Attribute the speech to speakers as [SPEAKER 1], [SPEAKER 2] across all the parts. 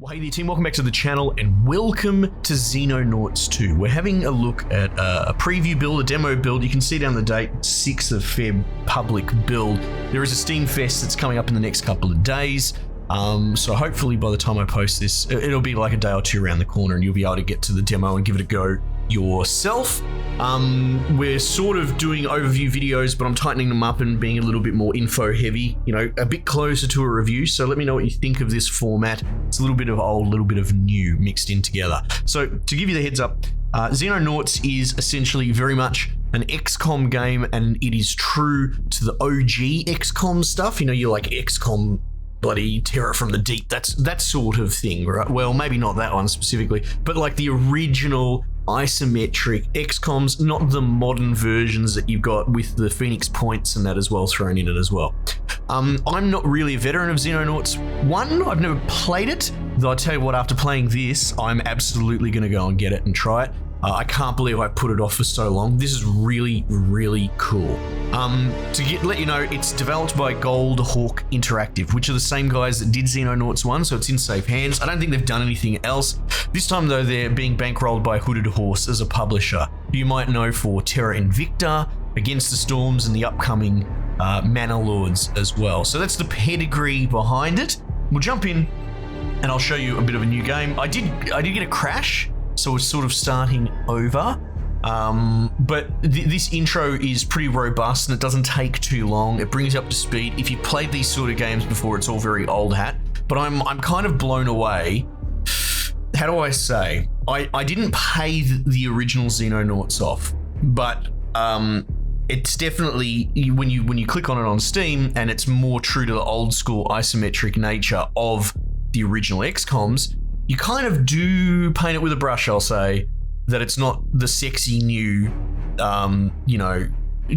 [SPEAKER 1] Well, hey there team, welcome back to the channel and welcome to Xenonauts 2. We're having a look at a preview build, a demo build. You can see down the date, 6th of Feb, public build. There is a Steam Fest that's coming up in the next couple of days. So hopefully by the time I post this, it'll be like a day or two around the corner and you'll be able to get to the demo and give it a go yourself. We're sort of doing overview videos, but I'm tightening them up and being a little bit more info heavy, you know, a bit closer to a review. So let me know what you think of this format. It's a little bit of old, a little bit of new mixed in together. So to give you the heads up, Xenonauts is essentially very much an XCOM game, and it is true to the OG XCOM stuff. You know, you're like XCOM bloody Terror from the Deep, that sort of thing, right? Well, maybe not that one specifically, but like the original isometric XCOMs, not the modern versions that you've got with the Phoenix points and that as well thrown in it as well. I'm not really a veteran of Xenonauts 1. I've never played it, though I tell you what, after playing this, I'm absolutely going to go and get it and try it. I can't believe I put it off for so long. This is really, really cool. Let you know, it's developed by Gold Hawk Interactive, which are the same guys that did Xenonauts 1, so it's in safe hands. I don't think they've done anything else. This time though, they're being bankrolled by Hooded Horse as a publisher, who you might know for Terra Invicta, Against the Storms, and the upcoming Manor Lords as well. So that's the pedigree behind it. We'll jump in and I'll show you a bit of a new game. I did get a crash, so it's sort of starting over. But this intro is pretty robust and it doesn't take too long. It brings you up to speed. If you played these sort of games before, it's all very old hat, but I'm kind of blown away. How do I say? I didn't pay the original Xenonauts off, but it's definitely, when you click on it on Steam, and it's more true to the old school isometric nature of the original XCOMs, you kind of do paint it with a brush, I'll say, that it's not the sexy new, you know,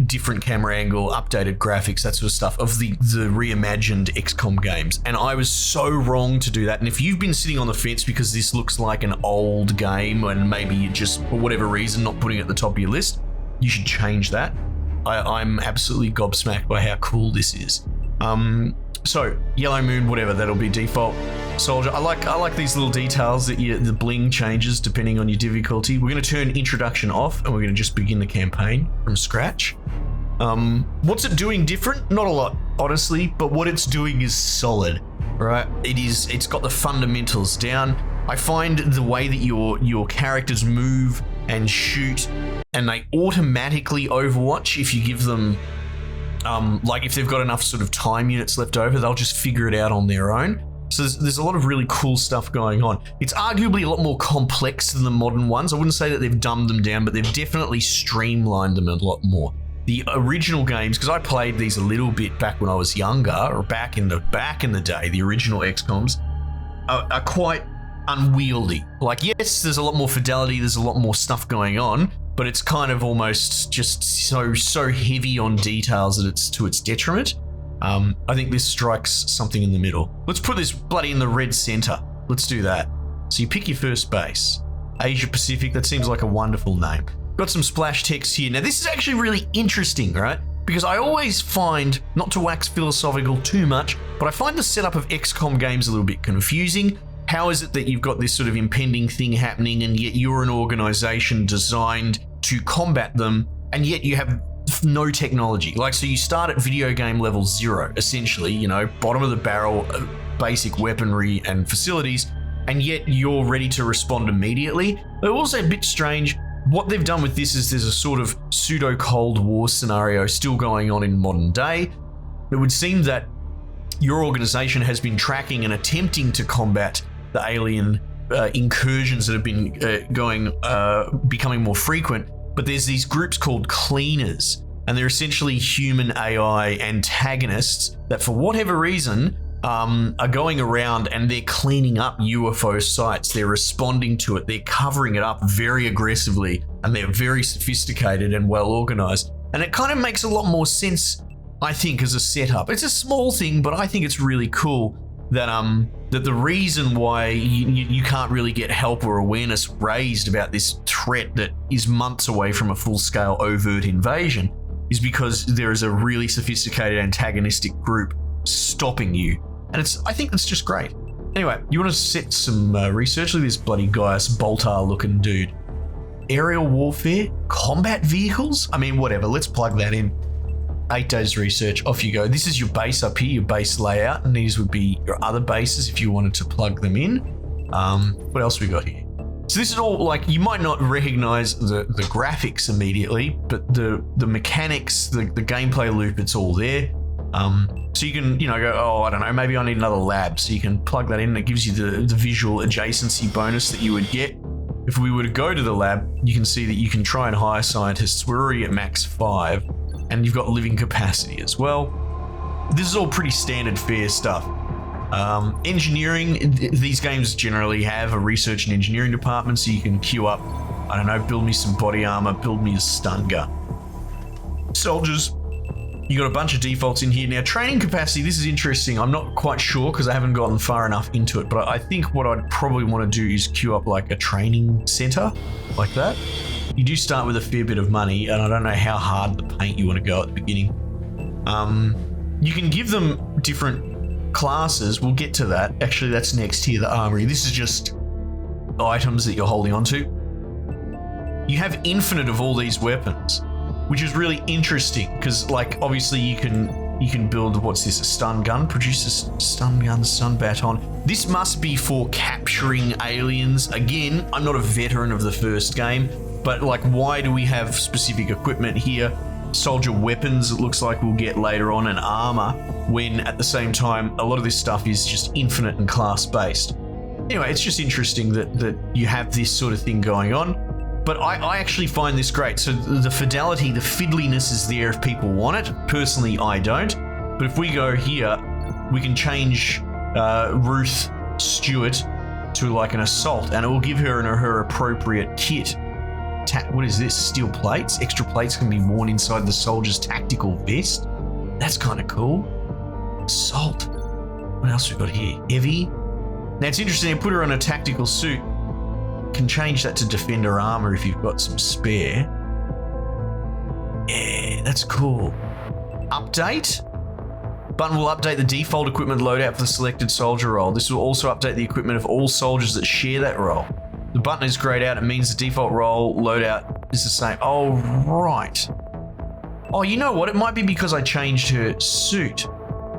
[SPEAKER 1] different camera angle, updated graphics, that sort of stuff of the reimagined XCOM games. And I was so wrong to do that. And if you've been sitting on the fence because this looks like an old game and maybe you just, for whatever reason, not putting it at the top of your list, you should change that. I'm absolutely gobsmacked by how cool this is. So Yellow Moon, whatever, that'll be default. Soldier, I like these little details that the bling changes depending on your difficulty. We're going to turn introduction off and we're going to just begin the campaign from scratch. What's it doing different? Not a lot, honestly, but what it's doing is solid, right? It's got the fundamentals down. I find the way that your characters move and shoot, and they automatically overwatch if you give them, like if they've got enough sort of time units left over, they'll just figure it out on their own. So there's a lot of really cool stuff going on. It's arguably a lot more complex than the modern ones. I wouldn't say that they've dumbed them down, but they've definitely streamlined them a lot more. The original games, because I played these a little bit back when I was younger, or back in the day, the original XCOMs are quite unwieldy. Like, yes, there's a lot more fidelity, there's a lot more stuff going on, but it's kind of almost just so heavy on details that it's to its detriment. I think this strikes something in the middle. Let's put this bloody in the red center. Let's do that. So you pick your first base. Asia Pacific, that seems like a wonderful name. Got some splash text here. Now this is actually really interesting, right? Because I always find, not to wax philosophical too much, but I find the setup of XCOM games a little bit confusing. How is it that you've got this sort of impending thing happening and yet you're an organization designed to combat them, and yet you have no technology? Like, so you start at video game level 0, essentially, you know, bottom of the barrel, basic weaponry and facilities, and yet you're ready to respond immediately. But also a bit strange. What they've done with this is there's a sort of pseudo Cold War scenario still going on in modern day. It would seem that your organization has been tracking and attempting to combat the alien incursions that have been becoming more frequent. But there's these groups called cleaners, and they're essentially human AI antagonists that, for whatever reason, are going around and they're cleaning up UFO sites. They're responding to it. They're covering it up very aggressively, and they're very sophisticated and well organized. And it kind of makes a lot more sense, I think, as a setup. It's a small thing, but I think it's really cool that that the reason why you can't really get help or awareness raised about this threat that is months away from a full-scale overt invasion is because there is a really sophisticated antagonistic group stopping you. And I think that's just great. Anyway, you want to set some research. Look at this bloody Gaius Boltar looking dude. Aerial warfare, combat vehicles. I mean, whatever. Let's plug that in. 8 days research, off you go. This is your base up here, your base layout, and these would be your other bases if you wanted to plug them in. What else we got here? So this is all like, you might not recognize the graphics immediately, but the mechanics, the gameplay loop, it's all there. So you can, go, oh, I don't know, maybe I need another lab. So you can plug that in and it gives you the visual adjacency bonus that you would get. If we were to go to the lab, you can see that you can try and hire scientists. We're already at max 5 and you've got living capacity as well. This is all pretty standard fare stuff. Engineering, these games generally have a research and engineering department, so you can queue up, I don't know, build me some body armor, build me a stun gun. Soldiers, you got a bunch of defaults in here. Now, training capacity, this is interesting. I'm not quite sure because I haven't gotten far enough into it, but I think what I'd probably want to do is queue up like a training center like that. You do start with a fair bit of money, and I don't know how hard the paint you want to go at the beginning. You can give them different classes. We'll get to that. Actually, that's next here, the armory. This is just items that you're holding onto. You have infinite of all these weapons, which is really interesting because, like, obviously you can build, what's this, a stun gun? Produce a stun gun, stun baton. This must be for capturing aliens. Again, I'm not a veteran of the first game, but like, why do we have specific equipment here? Soldier weapons, it looks like we'll get later on, and armor, when at the same time, a lot of this stuff is just infinite and class-based. Anyway, it's just interesting that you have this sort of thing going on. But I actually find this great. So the fidelity, the fiddliness is there if people want it. Personally, I don't. But if we go here, we can change Ruth Stewart to like an assault, and it will give her her appropriate kit. What is this? Steel plates? Extra plates can be worn inside the soldier's tactical vest. That's kind of cool. Assault. What else we got here? Heavy. Now it's interesting, they put her on a tactical suit. Can change that to defender armor if you've got some spare. Yeah, that's cool. Update. Button will update the default equipment loadout for the selected soldier role. This will also update the equipment of all soldiers that share that role. The button is grayed out. It means the default role loadout is the same. Oh, right. Oh, you know what? It might be because I changed her suit.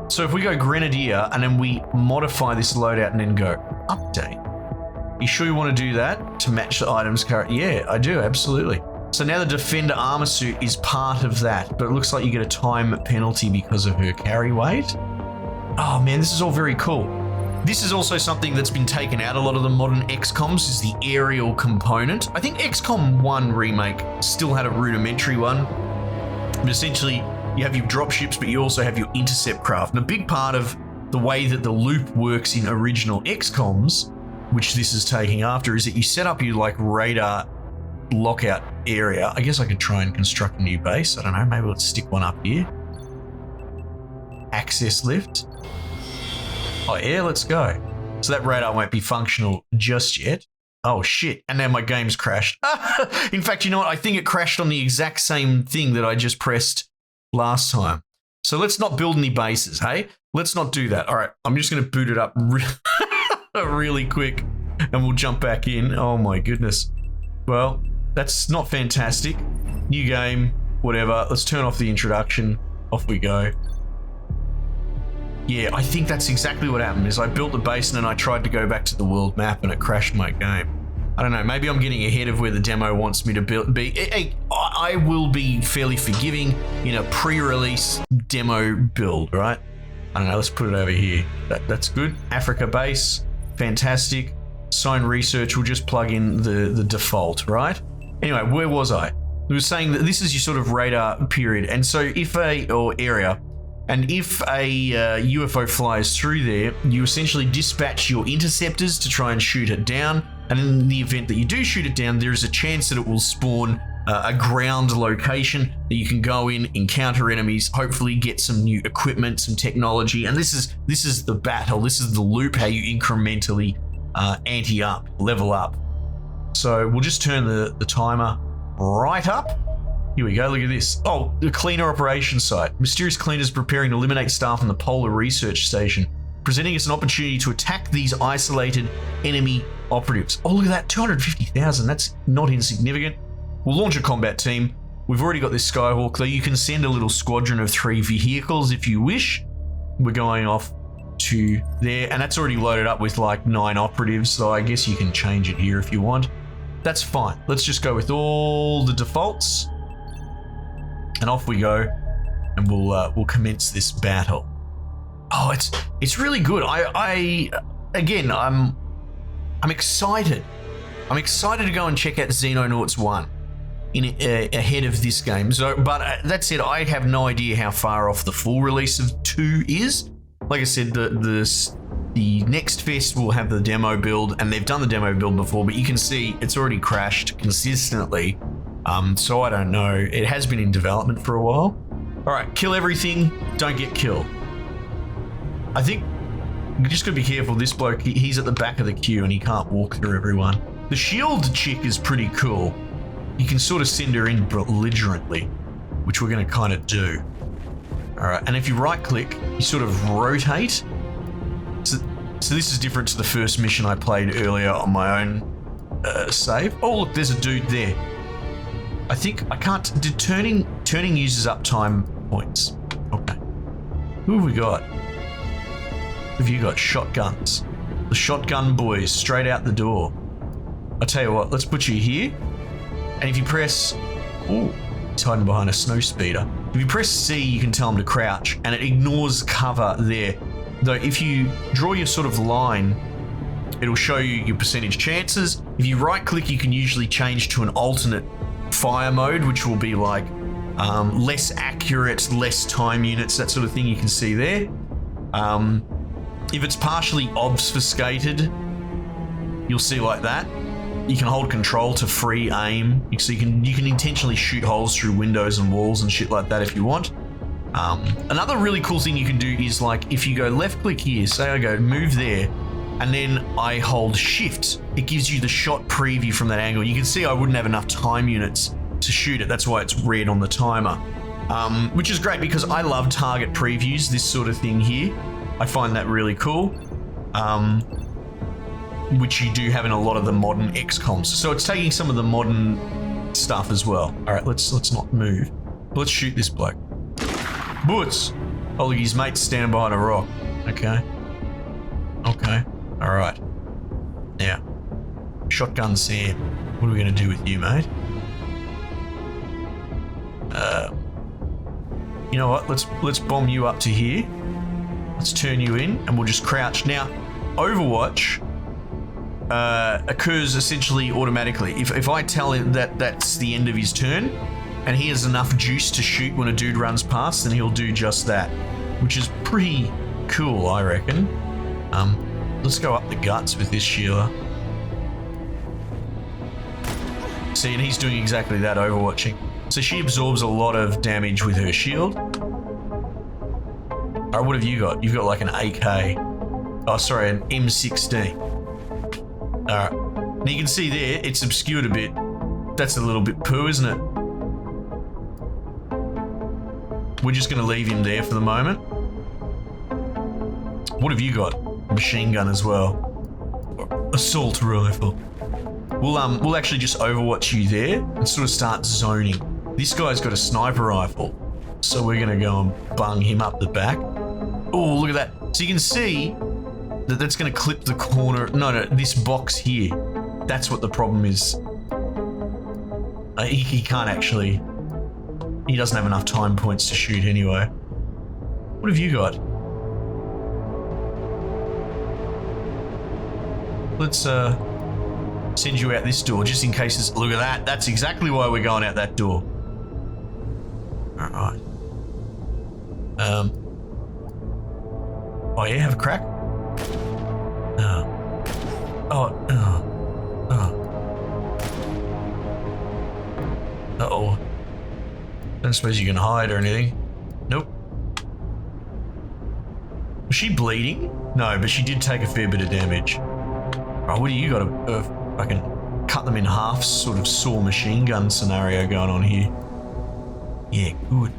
[SPEAKER 1] So if we go Grenadier and then we modify this loadout and then go update. You sure you want to do that to match the items current? Yeah, I do, absolutely. So now the Defender armor suit is part of that, but it looks like you get a time penalty because of her carry weight. Oh man, this is all very cool. This is also something that's been taken out a lot of the modern XCOMs, is the aerial component. I think XCOM 1 Remake still had a rudimentary one, but essentially you have your dropships, but you also have your intercept craft. And a big part of the way that the loop works in original XCOMs, which this is taking after, is that you set up your like radar lockout area. I guess I could try and construct a new base. I don't know, maybe let's stick one up here. Access lift. Oh yeah, let's go. So that radar won't be functional just yet. Oh shit, and now my game's crashed. In fact, you know what? I think it crashed on the exact same thing that I just pressed last time. So let's not build any bases, hey? Let's not do that. All right, I'm just gonna boot it up really quick and we'll jump back in. Oh my goodness. Well, that's not fantastic. New game, whatever. Let's turn off the introduction. Off we go. Yeah, I think that's exactly what happened, is I built the base and then I tried to go back to the world map and it crashed my game. I don't know, maybe I'm getting ahead of where the demo wants me to be. I will be fairly forgiving in a pre-release demo build, right? I don't know, let's put it over here. That's good. Africa base, fantastic. Sign research, we'll just plug in the default, right? Anyway, where was I? We were saying that this is your sort of radar period. And so if area, and if a UFO flies through there, you essentially dispatch your interceptors to try and shoot it down. And in the event that you do shoot it down, there is a chance that it will spawn a ground location that you can go in, encounter enemies, hopefully get some new equipment, some technology. And this is the battle. This is the loop, how you incrementally ante up, level up. So we'll just turn the timer right up. Here we go, look at this. Oh, the cleaner operations site. Mysterious cleaners preparing to eliminate staff on the Polar Research Station. presenting us an opportunity to attack these isolated enemy operatives. Oh, look at that, 250,000. That's not insignificant. We'll launch a combat team. We've already got this Skyhawk, though. You can send a little squadron of 3 vehicles if you wish. We're going off to there, and that's already loaded up with like 9 operatives, so I guess you can change it here if you want. That's fine. Let's just go with all the defaults, and off we go, and we'll commence this battle. Oh, it's really good. Again, I'm excited. I'm excited to go and check out Xenonauts 1 ahead of this game. So, but that said, I have no idea how far off the full release of 2 is. Like I said, the next fest will have the demo build, and they've done the demo build before, but you can see it's already crashed consistently. So I don't know. It has been in development for a while. All right, kill everything, don't get killed. I think you just gotta be careful. This bloke, he's at the back of the queue and he can't walk through everyone. The shield chick is pretty cool. You can sort of send her in belligerently, which we're gonna kind of do. All right, and if you right click, you sort of rotate. So this is different to the first mission I played earlier on my own save. Oh look, there's a dude there. I think I can't, turning uses up time points. Okay. Who have we got? Who have you got? Shotguns. The shotgun boys, straight out the door. I'll tell you what, let's put you here. And if you press, oh, he's hiding behind a snow speeder. If you press C, you can tell him to crouch, and it ignores cover there. Though if you draw your sort of line, it'll show you your percentage chances. If you right click, you can usually change to an alternate fire mode, which will be like less accurate, less time units, that sort of thing you can see there. If it's partially obfuscated, you'll see like that. You can hold control to free aim, so you can intentionally shoot holes through windows and walls and shit like that if you want. Another really cool thing you can do is, like, if you go left click here, say I go move there, and then I hold shift, it gives you the shot preview from that angle. You can see I wouldn't have enough time units to shoot it. That's why it's red on the timer, which is great because I love target previews, this sort of thing here. I find that really cool. Which you do have in a lot of the modern XComs. So it's taking some of the modern stuff as well. All right, let's not move. Let's shoot this bloke. Boots! Oh, look, his mate's standing behind a rock. Okay. Okay. All right. Now, Shotgun Sam. What are we gonna do with you, mate? You know what? Let's bomb you up to here. Let's turn you in, and we'll just crouch. Now, Overwatch occurs essentially automatically. If I tell him that that's the end of his turn and he has enough juice to shoot when a dude runs past, then he'll do just that, which is pretty cool, I reckon. Let's go up the guts with this Sheila. See, and he's doing exactly that, overwatching. So she absorbs a lot of damage with her shield. Alright, what have you got? You've got like an AK. Oh, sorry, an M16. Alright, now you can see there, it's obscured a bit. That's a little bit poo, isn't it? We're just going to leave him there for the moment. What have you got? A machine gun as well. Assault rifle. We'll actually just overwatch you there and sort of start zoning. This guy's got a sniper rifle, so we're going to go and bung him up the back. Oh, look at that. So you can see that that's going to clip the corner. No, this box here. That's what the problem is. He can't actually... He doesn't have enough time points to shoot anyway. What have you got? Let's send you out this door just in case it's... Look at that. That's exactly why we're going out that door. Alright. Oh yeah, have a crack? Uh-oh. Don't suppose you can hide or anything. Nope. Was she bleeding? No, but she did take a fair bit of damage. Right, what do you got? A fucking cut them in half sort of saw machine gun scenario going on here. Yeah, good.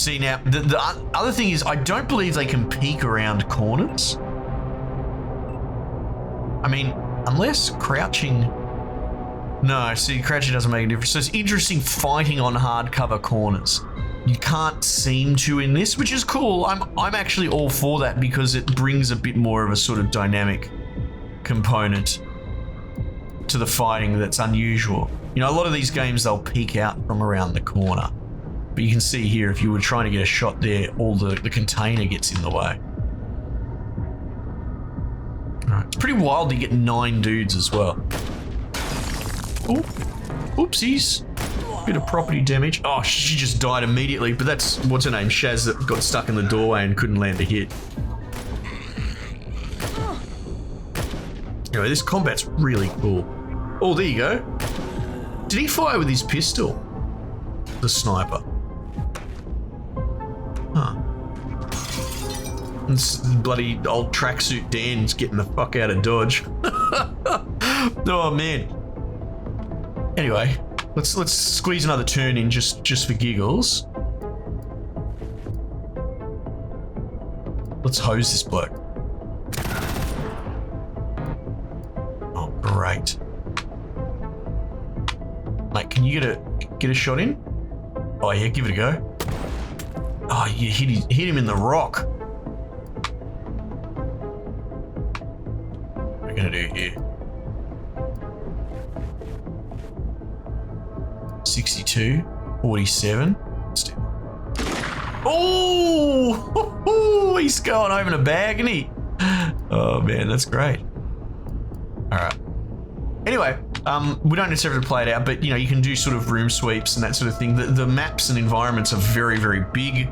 [SPEAKER 1] See, now, the other thing is I don't believe they can peek around corners. I mean, unless crouching... No, see, crouching doesn't make a difference. So it's interesting fighting on hardcover corners. You can't seem to in this, which is cool. I'm actually all for that because it brings a bit more of a sort of dynamic component to the fighting that's unusual. You know, a lot of these games, they'll peek out from around the corner. But you can see here, if you were trying to get a shot there, all the container gets in the way. All right, it's pretty wild to get 9 dudes as well. Oh, oopsies. Bit of property damage. Oh, she just died immediately, but that's, what's her name? Shaz that got stuck in the doorway and couldn't land a hit. Anyway, this combat's really cool. Oh, there you go. Did he fire with his pistol? The sniper. Huh. This bloody old tracksuit Dan's getting the fuck out of Dodge. Oh, man. Anyway, let's squeeze another turn in just for giggles. Let's hose this bloke. Oh, great. Mate, can you get a shot in? Oh yeah, give it a go. Oh, you hit him in the rock. What are we gonna do here? 62, 47. Let's do. Oh, he's going home in a bag, isn't he? Oh man, that's great. All right. Anyway, we don't necessarily play it out, but you know, you can do sort of room sweeps and that sort of thing. The maps and environments are very, very big.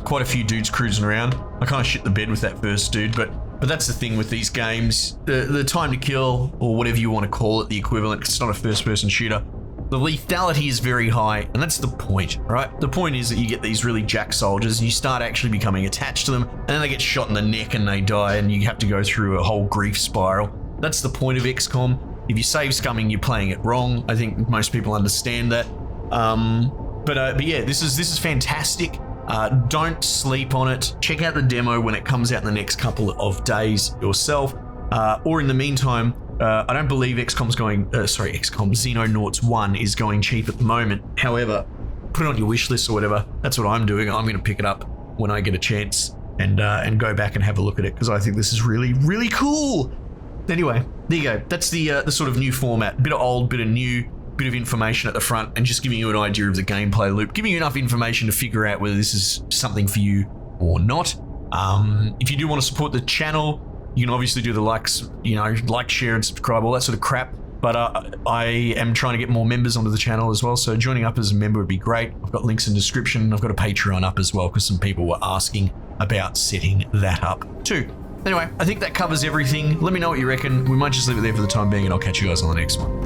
[SPEAKER 1] Quite a few dudes cruising around. I kind of shit the bed with that first dude, but that's the thing with these games. The time to kill, or whatever you want to call it, the equivalent, 'cause it's not a first-person shooter. The lethality is very high, and that's the point, right? The point is that you get these really jack soldiers, and you start actually becoming attached to them, and then they get shot in the neck and they die, and you have to go through a whole grief spiral. That's the point of XCOM. If you save scumming, you're playing it wrong. I think most people understand that. But yeah, this is fantastic. Don't sleep on it. Check out the demo when it comes out in the next couple of days yourself. Or in the meantime, I don't believe Xenonauts 1 is going cheap at the moment. However, put it on your wish list or whatever. That's what I'm doing. I'm going to pick it up when I get a chance and go back and have a look at it because I think this is really, really cool. Anyway, there you go. That's the sort of new format. Bit of old, bit of new, bit of information at the front, and just giving you an idea of the gameplay loop, giving you enough information to figure out whether this is something for you or not. If you do want to support the channel, you can obviously do the likes, you know, like, share, and subscribe, all that sort of crap. But I am trying to get more members onto the channel as well, so joining up as a member would be great. I've got links in the description. I've got a Patreon up as well because some people were asking about setting that up too. Anyway, I think that covers everything. Let me know what you reckon. We might just leave it there for the time being, and I'll catch you guys on the next one.